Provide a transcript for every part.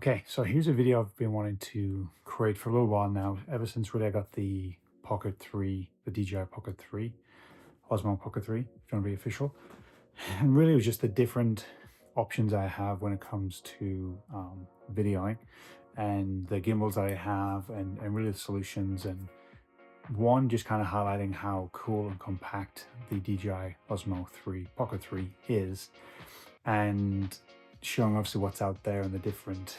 Okay, so here's a video I've been wanting to create for a little while now, ever since really I got the Pocket 3, the DJI Pocket 3, Osmo Pocket 3, if you want to be official. And really it was just the different options I have when it comes to videoing and the gimbals that I have and really the solutions. And one, just kind of highlighting how cool and compact the DJI Osmo 3 Pocket 3 is, and showing obviously what's out there and the different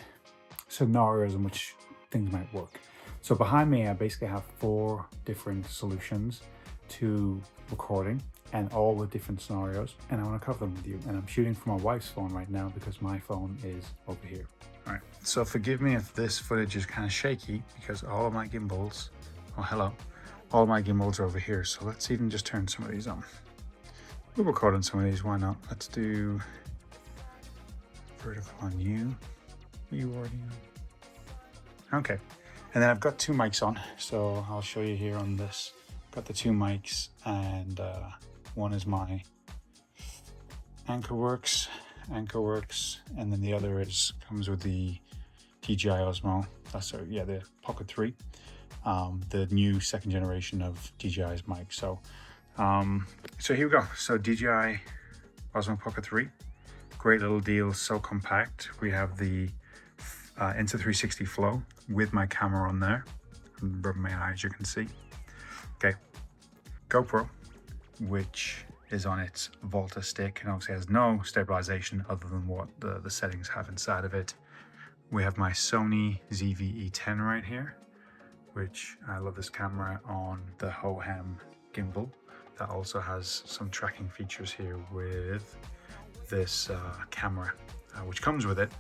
scenarios in which things might work. So behind me, I basically have 4 different solutions to recording and all with different scenarios, and I want to cover them with you. And I'm shooting from my wife's phone right now because my phone is over here. All right, so forgive me if this footage is kind of shaky because all of my gimbals, oh hello, all my gimbals are over here. So let's even just turn some of these on. We'll record on some of these, why not? Let's do vertical on you. You already know. Okay, and then I've got 2 mics on, so I'll show you here on this. Got the 2 mics, and one is my AnchorWorks, and then the other comes with the DJI Osmo. The Pocket 3, the new 2nd generation of DJI's mic. So here we go. So DJI Osmo Pocket 3, great little deal, so compact. We have the Insta360 flow with my camera on there. I'm rubbing my eye, as you can see. Okay, GoPro, which is on its Volta stick and obviously has no stabilization other than what the settings have inside of it. We have my Sony Zv-E10 right here, which I love this camera on the Hohem gimbal. That also has some tracking features here with this camera, which comes with it,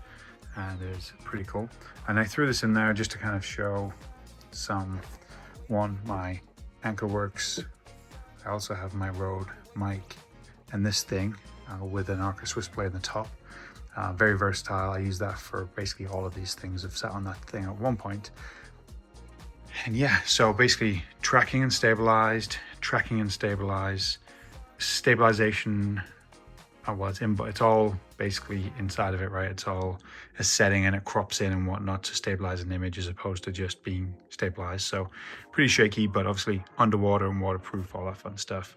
and is pretty cool. And I threw this in there just to kind of show my AnchorWorks. I also have my Rode mic and this thing with an Arca Swissplay in the top. Very versatile. I use that for basically all of these things. I've sat on that thing at one point. And yeah, so basically tracking and stabilized, stabilization. It's all basically inside of it, right? It's all a setting and it crops in and whatnot to stabilize an image as opposed to just being stabilized. So pretty shaky, but obviously underwater and waterproof, all that fun stuff.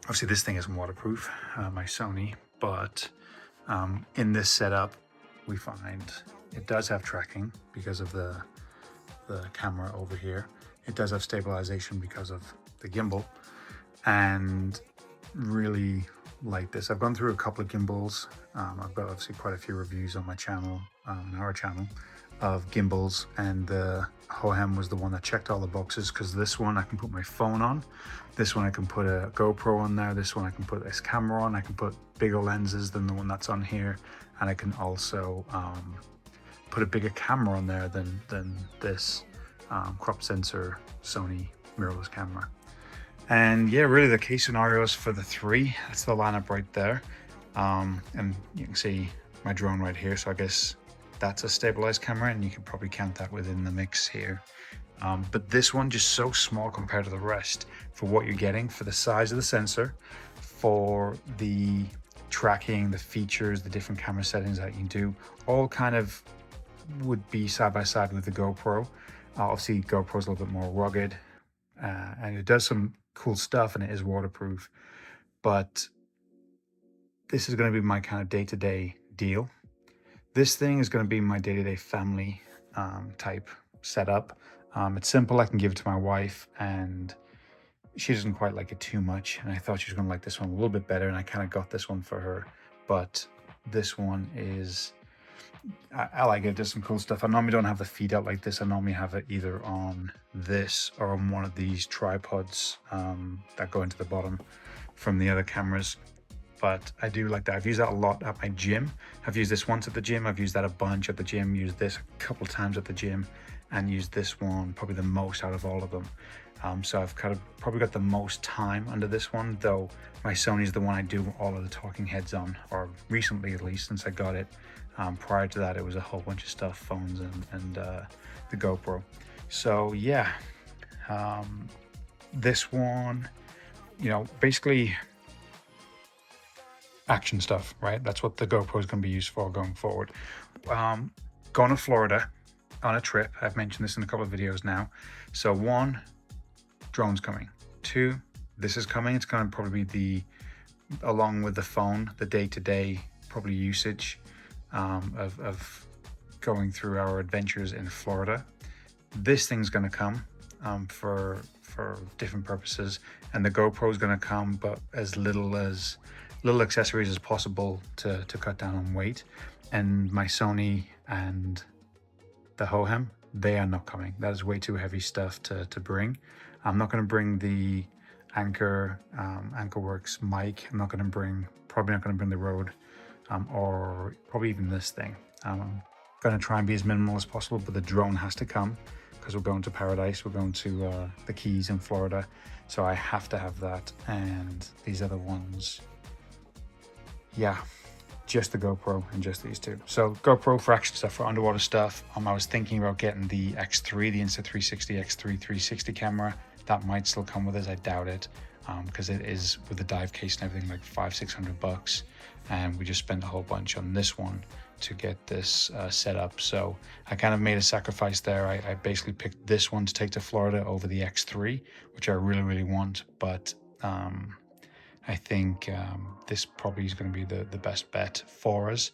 Obviously this thing isn't waterproof, my Sony, but in this setup, we find it does have tracking because of the camera over here. It does have stabilization because of the gimbal, and really like this. I've gone through a couple of gimbals. I've got obviously quite a few reviews on my channel, our channel, of gimbals, and the Hohem was the one that checked all the boxes, because this one I can put my phone on, this one I can put a GoPro on there, this one I can put this camera on, I can put bigger lenses than the one that's on here, and I can also put a bigger camera on there than this crop sensor Sony mirrorless camera. And yeah, really the case scenarios for the 3, that's the lineup right there. And you can see my drone right here, so I guess that's a stabilized camera, and you can probably count that within the mix here. But this one just so small compared to the rest for what you're getting, for the size of the sensor, for the tracking, the features, the different camera settings that you can do, all kind of would be side by side with the GoPro. Obviously GoPro is a little bit more rugged, and it does some cool stuff, and it is waterproof, but this is going to be my kind of day-to-day deal. This thing is going to be my day-to-day family type setup. It's simple. I can give it to my wife, and she doesn't quite like it too much, and I thought she was going to like this one a little bit better, and I kind of got this one for her. But this one is, I like it. It does some cool stuff. I normally don't have the feet out like this. I normally have it either on this or on one of these tripods that go into the bottom from the other cameras. But I do like that. I've used that a lot at my gym. I've used this once at the gym. I've used that a bunch at the gym, used this a couple times at the gym, and used this one probably the most out of all of them. So I've kind of probably got the most time under this one, though my Sony is the one I do all of the talking heads on, or recently at least, since I got it. Prior to that, it was a whole bunch of stuff, phones and the GoPro. So yeah, this one, you know, basically action stuff, right? That's what the GoPro is going to be used for going forward. going to Florida on a trip. I've mentioned this in a couple of videos now. So 1, drone's coming. 2, this is coming. It's going to probably be along with the phone, the day-to-day probably usage of going through our adventures in Florida. This thing's going to come for different purposes, and the GoPro is going to come, but as little accessories as possible to cut down on weight. And my Sony and the Hohem, they are not coming. That is way too heavy stuff to bring. I'm not going to bring the Anchorworks mic. I'm probably not going to bring the Rode, or probably even this thing. I'm going to try and be as minimal as possible, but the drone has to come because we're going to Paradise. We're going to the Keys in Florida, so I have to have that. And these other ones, yeah, just the GoPro and just these two. So GoPro for action stuff, for underwater stuff. I was thinking about getting the X3, the Insta360 X3 360 camera. That might still come with us. I doubt it, because it is with the dive case and everything like $500-600, and we just spent a whole bunch on this one to get this set up. So I kind of made a sacrifice there. I basically picked this one to take to Florida over the X3, which I really want, but I think this probably is going to be the best bet for us.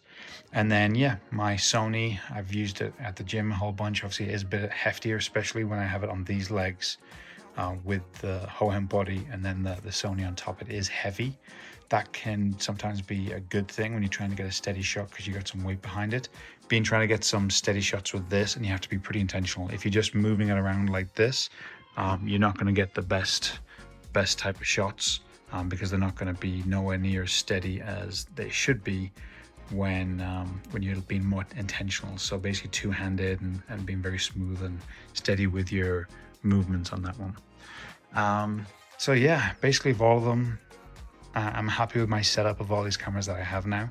And then, yeah, my Sony, I've used it at the gym a whole bunch. Obviously, it is a bit heftier, especially when I have it on these legs with the Hohem body and then the Sony on top. It is heavy. That can sometimes be a good thing when you're trying to get a steady shot because you got some weight behind it. Trying to get some steady shots with this, and you have to be pretty intentional. If you're just moving it around like this, you're not going to get the best type of shots. Because they're not going to be nowhere near as steady as they should be when you're being more intentional. So basically two-handed and being very smooth and steady with your movements on that one. So yeah, basically of all of them, I'm happy with my setup of all these cameras that I have now.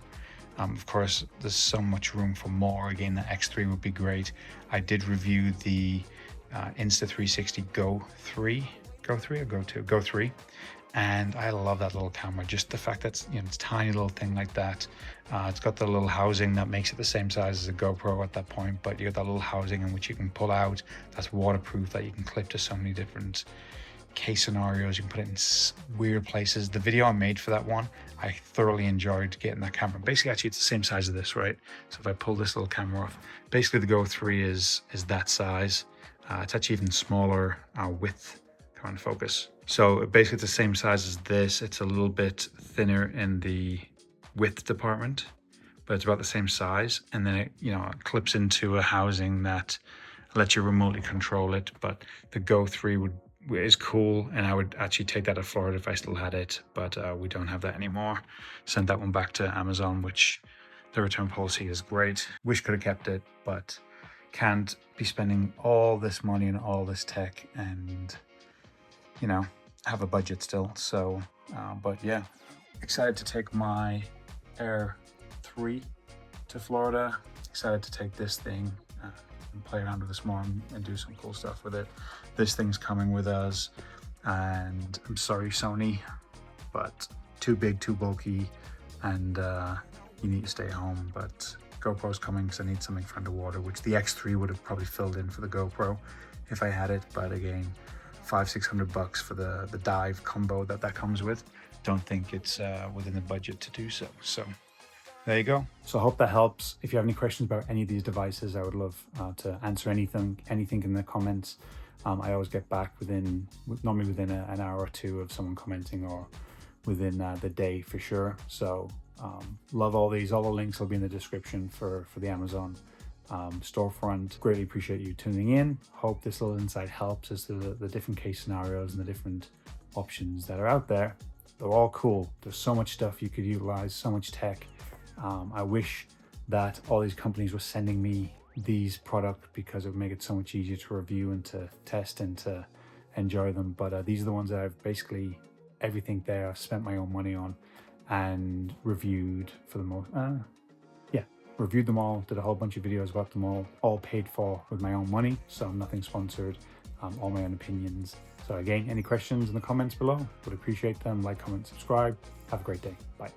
Of course, there's so much room for more. Again, the X3 would be great. I did review the Insta360 Go3 or Go2? Go3. And I love that little camera. Just the fact that it's a tiny little thing like that. It's got the little housing that makes it the same size as a GoPro at that point, but you got that little housing in which you can pull out. That's waterproof, that you can clip to so many different case scenarios. You can put it in weird places. The video I made for that one, I thoroughly enjoyed getting that camera. Basically, actually, it's the same size as this, right? So if I pull this little camera off, basically the Go3 is that size. It's actually even smaller width. Come on, focus. So basically it's the same size as this. It's a little bit thinner in the width department, but it's about the same size. And then it, it clips into a housing that lets you remotely control it. But the Go3 is cool, and I would actually take that to Florida if I still had it, but we don't have that anymore. Sent that one back to Amazon, which the return policy is great. Wish could have kept it, but can't be spending all this money and all this tech and have a budget still. So but yeah, excited to take my Air 3 to Florida. Excited to take this thing and play around with this more and do some cool stuff with it. This thing's coming with us, and I'm sorry Sony, but too big, too bulky, and you need to stay home. But GoPro's coming because I need something for underwater, which the X3 would have probably filled in for the GoPro if I had it. But again, $500-600 for the dive combo that comes with. Don't think it's within the budget to do so. So there you go. So I hope that helps. If you have any questions about any of these devices, I would love to answer anything in the comments. I always get back normally within an hour or two of someone commenting, or within the day for sure. So love all these. All the links will be in the description for the Amazon storefront. Greatly appreciate you tuning in. Hope this little insight helps as to the different case scenarios and the different options that are out there. They're all cool. There's so much stuff you could utilize, so much tech. I wish that all these companies were sending me these products, because it would make it so much easier to review and to test and to enjoy them. But these are the ones that I've basically everything there I've spent my own money on and reviewed for the most. Reviewed them all, did a whole bunch of videos about them all paid for with my own money, so nothing sponsored, all my own opinions. So again, any questions in the comments below, would appreciate them. Like, comment, subscribe. Have a great day. Bye.